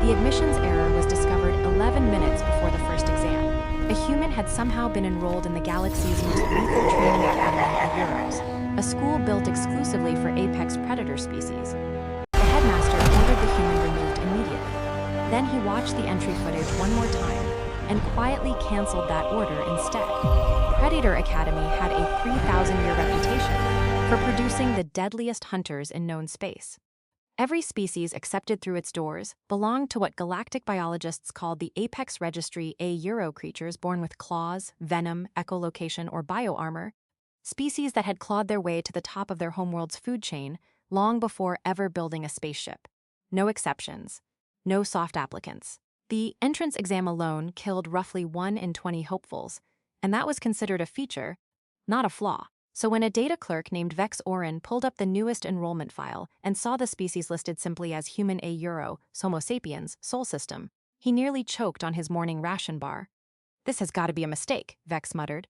The admissions error was discovered 11 minutes before the first exam. A human had somehow been enrolled in the galaxy's most lethal training academy of Euros, a school built exclusively for apex predator species. The headmaster ordered the human removed immediately. Then he watched the entry footage one more time and quietly canceled that order instead. Predator Academy had a 3,000-year reputation for producing the deadliest hunters in known space. Every species accepted through its doors belonged to what galactic biologists called the apex registry, a Euro creatures born with claws, venom, echolocation, or bioarmor, species that had clawed their way to the top of their homeworld's food chain long before ever building a spaceship. No exceptions. No soft applicants. The entrance exam alone killed roughly 1 in 20 hopefuls, and that was considered a feature, not a flaw. So when a data clerk named Vex Orin pulled up the newest enrollment file and saw the species listed simply as Human A Euro, Homo sapiens, Sol System, he nearly choked on his morning ration bar. "This has got to be a mistake," Vex muttered.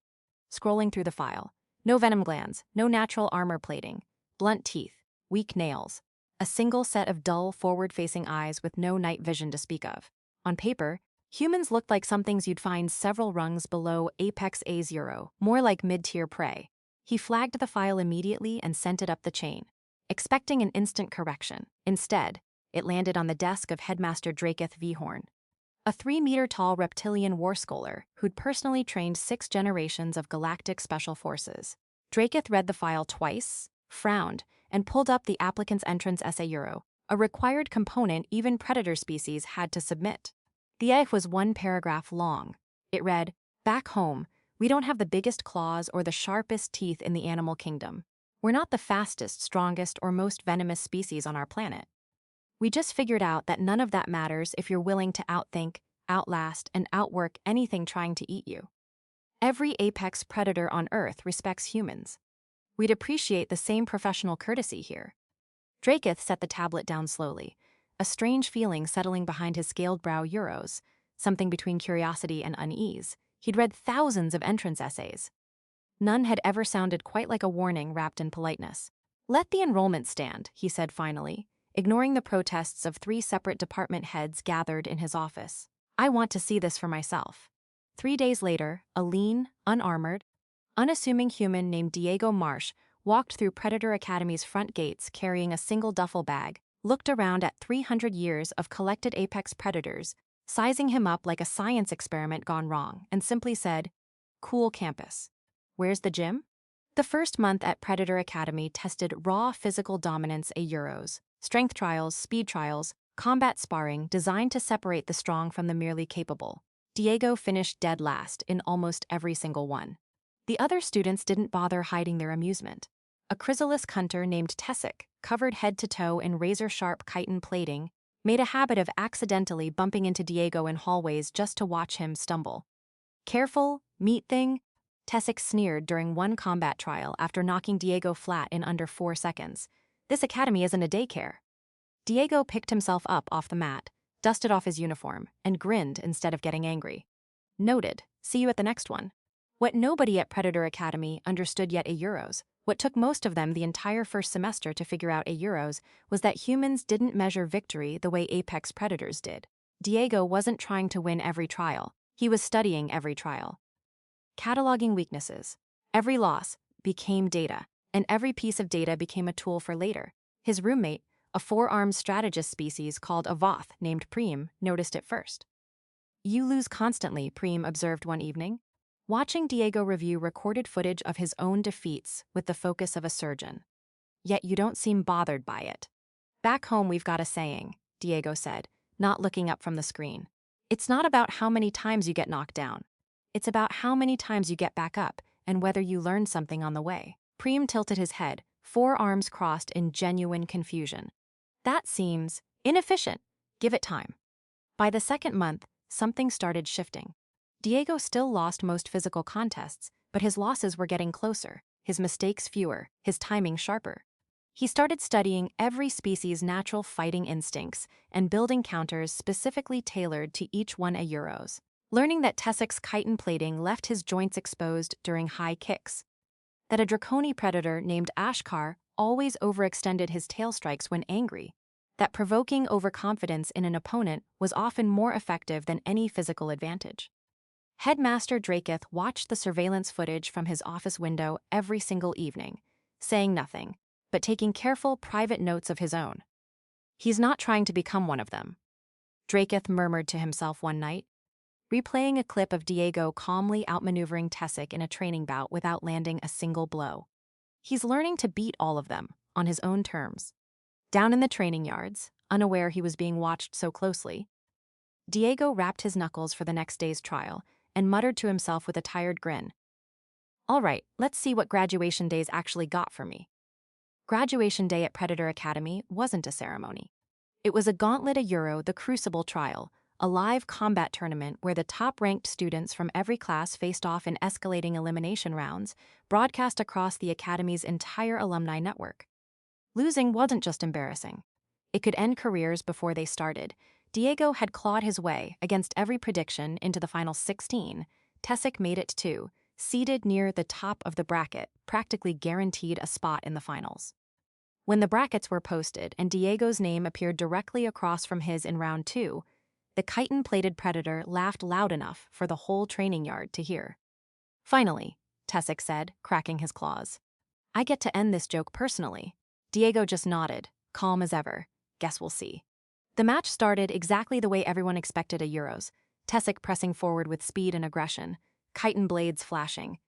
Scrolling through the file. No venom glands, no natural armor plating, blunt teeth, weak nails, a single set of dull, forward-facing eyes with no night vision to speak of. On paper, humans looked like some things you'd find several rungs below Apex A0, more like mid-tier prey. He flagged the file immediately and sent it up the chain, expecting an instant correction. Instead, it landed on the desk of Headmaster Draketh Vhorn, a 3-meter-tall reptilian war scholar who'd personally trained 6 generations of galactic special forces. Draketh read the file twice, frowned, and pulled up the applicant's entrance essay Euro, a required component even predator species had to submit. The essay was 1 paragraph long. It read, "Back home, we don't have the biggest claws or the sharpest teeth in the animal kingdom. We're not the fastest, strongest, or most venomous species on our planet. We just figured out that none of that matters if you're willing to outthink, outlast, and outwork anything trying to eat you. Every apex predator on Earth respects humans. We'd appreciate the same professional courtesy here." Draketh set the tablet down slowly, a strange feeling settling behind his scaled brow Euros, something between curiosity and unease. He'd read thousands of entrance essays. None had ever sounded quite like a warning wrapped in politeness. "Let the enrollment stand," he said finally, ignoring the protests of 3 separate department heads gathered in his office. "I want to see this for myself." 3 days later, a lean, unarmored, unassuming human named Diego Marsh walked through Predator Academy's front gates carrying a single duffel bag, looked around at 300 years of collected apex predators, sizing him up like a science experiment gone wrong, and simply said, "Cool campus. Where's the gym?" The first month at Predator Academy tested raw physical dominance a Euros, strength trials, speed trials, combat sparring designed to separate the strong from the merely capable. Diego finished dead last in almost every single one. The other students didn't bother hiding their amusement. A chrysalis hunter named Tessic, covered head to toe in razor-sharp chitin plating, made a habit of accidentally bumping into Diego in hallways just to watch him stumble. "Careful, meat thing," Tessic sneered during one combat trial after knocking Diego flat in under 4 seconds. "This academy isn't a daycare." Diego picked himself up off the mat, dusted off his uniform, and grinned instead of getting angry. "Noted. See you at the next one." What nobody at Predator Academy understood yet a Euros, what took most of them the entire first semester to figure out a Euros, was that humans didn't measure victory the way apex predators did. Diego wasn't trying to win every trial. He was studying every trial. Cataloging weaknesses. Every loss became data, and every piece of data became a tool for later. His roommate, a 4-armed strategist species called a Voth named Preem, noticed it first. "You lose constantly," Preem observed one evening, watching Diego review recorded footage of his own defeats with the focus of a surgeon. "Yet you don't seem bothered by it." "Back home we've got a saying," Diego said, not looking up from the screen. "It's not about how many times you get knocked down. It's about how many times you get back up and whether you learn something on the way." Preem tilted his head, 4 arms crossed in genuine confusion. "That seems inefficient. Give it time." By the second month, something started shifting. Diego still lost most physical contests, but his losses were getting closer, his mistakes fewer, his timing sharper. He started studying every species' natural fighting instincts and building counters specifically tailored to each one a Euros, learning that Tessic's chitin plating left his joints exposed during high kicks, that a draconi predator named Ashkar always overextended his tail strikes when angry, that provoking overconfidence in an opponent was often more effective than any physical advantage. Headmaster Draketh watched the surveillance footage from his office window every single evening, saying nothing, but taking careful private notes of his own. "He's not trying to become one of them," Draketh murmured to himself one night, replaying a clip of Diego calmly outmaneuvering Tessic in a training bout without landing a single blow. "He's learning to beat all of them, on his own terms." Down in the training yards, unaware he was being watched so closely, Diego wrapped his knuckles for the next day's trial and muttered to himself with a tired grin, "All right, let's see what graduation day's actually got for me." Graduation day at Predator Academy wasn't a ceremony. It was a gauntlet a Euro, the Crucible trial, a live combat tournament where the top-ranked students from every class faced off in escalating elimination rounds, broadcast across the Academy's entire alumni network. Losing wasn't just embarrassing. It could end careers before they started. Diego had clawed his way, against every prediction, into the final 16. Tessic made it too, seated near the top of the bracket, practically guaranteed a spot in the finals. When the brackets were posted and Diego's name appeared directly across from his in round 2, the chitin-plated Predator laughed loud enough for the whole training yard to hear. "Finally," Tessic said, cracking his claws. "I get to end this joke personally." Diego just nodded, calm as ever. "Guess we'll see." The match started exactly the way everyone expected a Euros, Tessic pressing forward with speed and aggression, chitin blades flashing,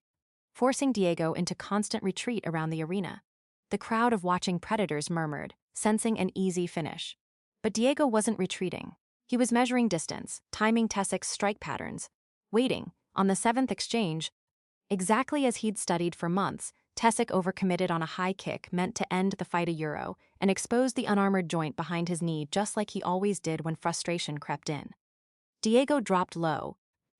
forcing Diego into constant retreat around the arena. The crowd of watching Predators murmured, sensing an easy finish. But Diego wasn't retreating. He was measuring distance, timing Tessic's strike patterns, waiting. On the 7th exchange, exactly as he'd studied for months, Tessic overcommitted on a high kick meant to end the fight a Euro and exposed the unarmored joint behind his knee just like he always did when frustration crept in. Diego dropped low,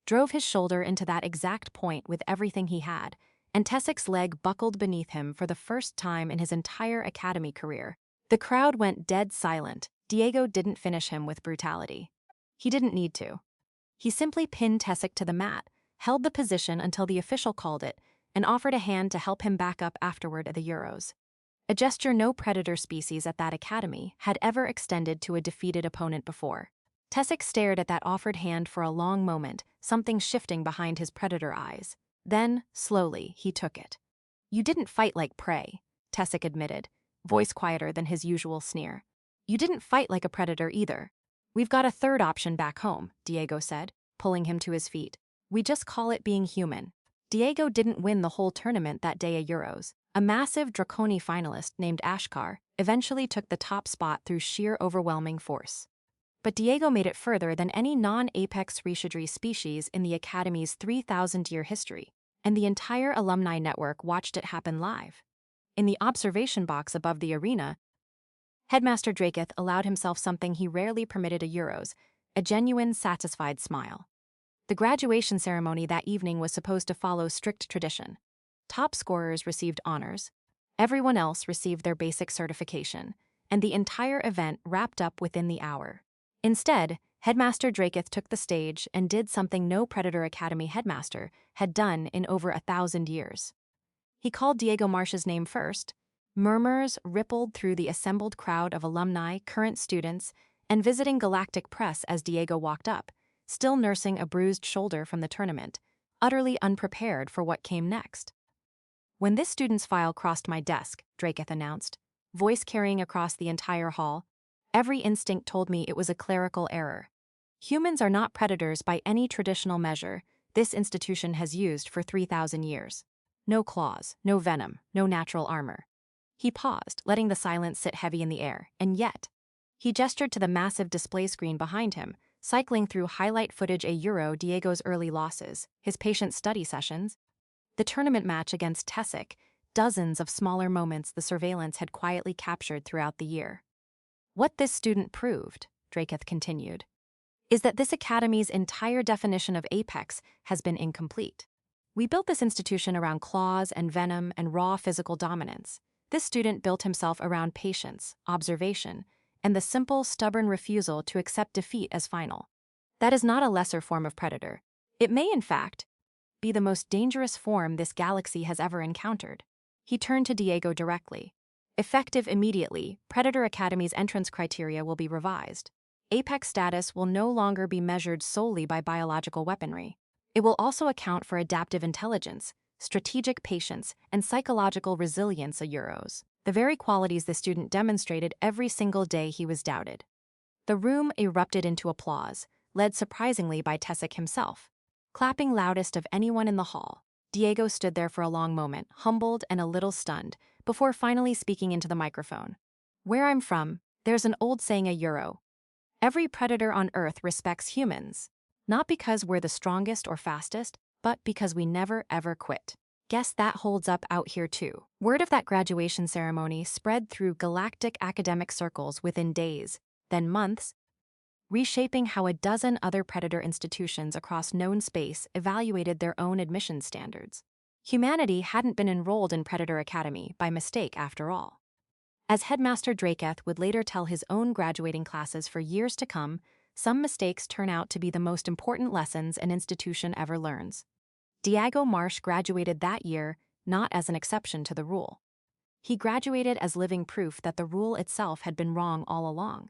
drove his shoulder into that exact point with everything he had, and Tessic's leg buckled beneath him for the first time in his entire Academy career. The crowd went dead silent. Diego didn't finish him with brutality. He didn't need to. He simply pinned Tessic to the mat, held the position until the official called it, and offered a hand to help him back up afterward at the Euros. A gesture no Predator species at that Academy had ever extended to a defeated opponent before. Tessic stared at that offered hand for a long moment, something shifting behind his Predator eyes. Then, slowly, he took it. "You didn't fight like prey," Tessic admitted, voice quieter than his usual sneer. "You didn't fight like a Predator either. We've got a third option back home," Diego said, pulling him to his feet. "We just call it being human." Diego didn't win the whole tournament that day at Euros. A massive Draconi finalist named Ashkar eventually took the top spot through sheer overwhelming force. But Diego made it further than any non-apex Rishadri species in the Academy's 3,000-year history, and the entire alumni network watched it happen live. In the observation box above the arena, Headmaster Draketh allowed himself something he rarely permitted a Euros, a genuine, satisfied smile. The graduation ceremony that evening was supposed to follow strict tradition. Top scorers received honors, everyone else received their basic certification, and the entire event wrapped up within the hour. Instead, Headmaster Draketh took the stage and did something no Predator Academy headmaster had done in over 1,000 years. He called Diego Marsh's name first. Murmurs rippled through the assembled crowd of alumni, current students, and visiting galactic press as Diego walked up, still nursing a bruised shoulder from the tournament, utterly unprepared for what came next. "When this student's file crossed my desk," Draketh announced, voice carrying across the entire hall, "every instinct told me it was a clerical error. Humans are not predators by any traditional measure this institution has used for 3,000 years. No claws, no venom, no natural armor." He paused, letting the silence sit heavy in the air, and yet, he gestured to the massive display screen behind him, cycling through highlight footage a Euro Diego's early losses, his patient study sessions, the tournament match against Tessic, dozens of smaller moments the surveillance had quietly captured throughout the year. "What this student proved," Draketh continued, "is that this Academy's entire definition of apex has been incomplete. We built this institution around claws and venom and raw physical dominance. This student built himself around patience, observation, and the simple, stubborn refusal to accept defeat as final. That is not a lesser form of predator. It may, in fact, be the most dangerous form this galaxy has ever encountered." He turned to Diego directly. Effective immediately, Predator Academy's entrance criteria will be revised. Apex status will no longer be measured solely by biological weaponry. It will also account for adaptive intelligence, strategic patience, and psychological resilience. The very qualities the student demonstrated every single day he was doubted. The room erupted into applause, led surprisingly by Tessic himself. Clapping loudest of anyone in the hall, Diego stood there for a long moment, humbled and a little stunned, before finally speaking into the microphone. Where I'm from, there's an old saying. Every predator on Earth respects humans. Not because we're the strongest or fastest, but because we never ever quit. Guess that holds up out here too. Word of that graduation ceremony spread through galactic academic circles within days, then months, reshaping how a dozen other Predator institutions across known space evaluated their own admission standards. Humanity hadn't been enrolled in Predator Academy by mistake after all. As Headmaster Draketh would later tell his own graduating classes for years to come, some mistakes turn out to be the most important lessons an institution ever learns. Diego Marsh graduated that year not as an exception to the rule. He graduated as living proof that the rule itself had been wrong all along.